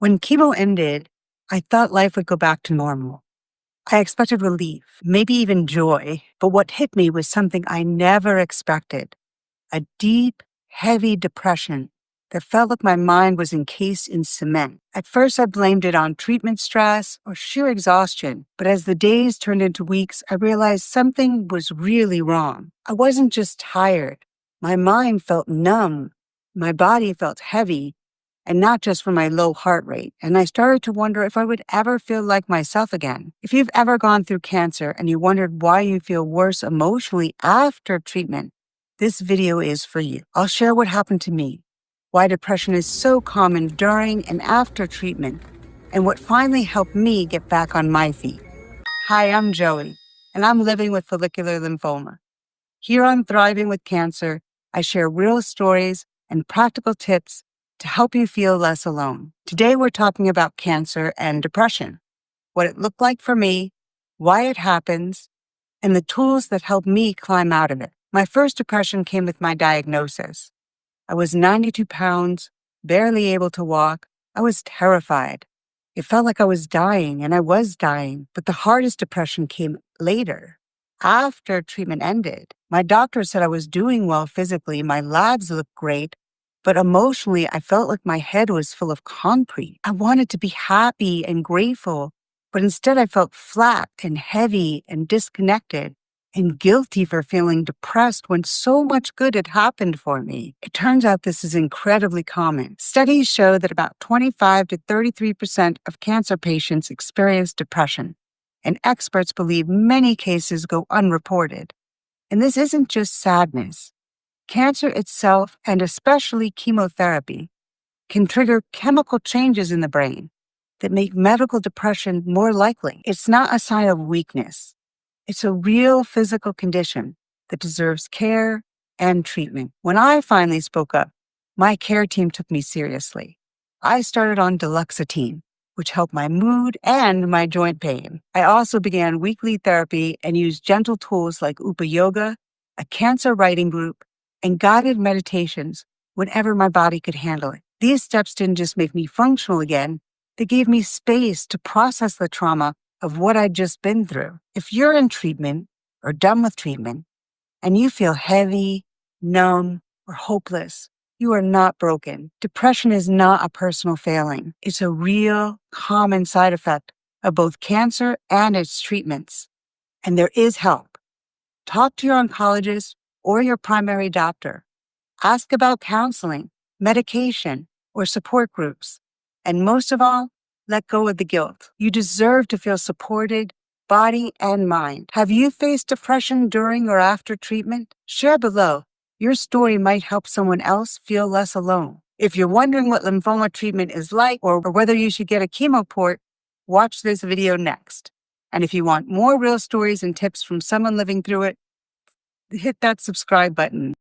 When chemo ended, I thought life would go back to normal. I expected relief, maybe even joy, but what hit me was something I never expected: a deep, heavy depression that felt like my mind was encased in cement. At first, I blamed it on treatment stress or sheer exhaustion, but as the days turned into weeks, I realized something was really wrong. I wasn't just tired. My mind felt numb. My body felt heavy, and not just from my low heart rate. And I started to wonder if I would ever feel like myself again. If you've ever gone through cancer and you wondered why you feel worse emotionally after treatment, this video is for you. I'll share what happened to me, why depression is so common during and after treatment, and what finally helped me get back on my feet. Hi, I'm Joey, and I'm living with follicular lymphoma. Here on Thriving with Cancer, I share real stories and practical tips to help you feel less alone. Today, we're talking about cancer and depression, what it looked like for me, why it happens, and the tools that help me climb out of it. My first depression came with my diagnosis. I was 92 pounds, barely able to walk. I was terrified. It felt like I was dying, and I was dying, but the hardest depression came later. After treatment ended, my doctor said I was doing well physically, my labs looked great, but emotionally, I felt like my head was full of concrete. I wanted to be happy and grateful, but instead I felt flat and heavy and disconnected and guilty for feeling depressed when so much good had happened for me. It turns out this is incredibly common. Studies show that about 25 to 33% of cancer patients experience depression, and experts believe many cases go unreported. And this isn't just sadness. Cancer itself, and especially chemotherapy, can trigger chemical changes in the brain that make medical depression more likely. It's not a sign of weakness. It's a real physical condition that deserves care and treatment. When I finally spoke up, my care team took me seriously. I started on duloxetine, which helped my mood and my joint pain. I also began weekly therapy and used gentle tools like Upa Yoga, a cancer writing group, and guided meditations whenever my body could handle it. These steps didn't just make me functional again, they gave me space to process the trauma of what I'd just been through. If you're in treatment or done with treatment and you feel heavy, numb, or hopeless, you are not broken. Depression is not a personal failing. It's a real, common side effect of both cancer and its treatments. And there is help. Talk to your oncologist or your primary doctor. Ask about counseling, medication, or support groups. And most of all, let go of the guilt. You deserve to feel supported, body and mind. Have you faced depression during or after treatment? Share below. Your story might help someone else feel less alone. If you're wondering what lymphoma treatment is like or whether you should get a chemo port, watch this video next. And if you want more real stories and tips from someone living through it, hit that subscribe button.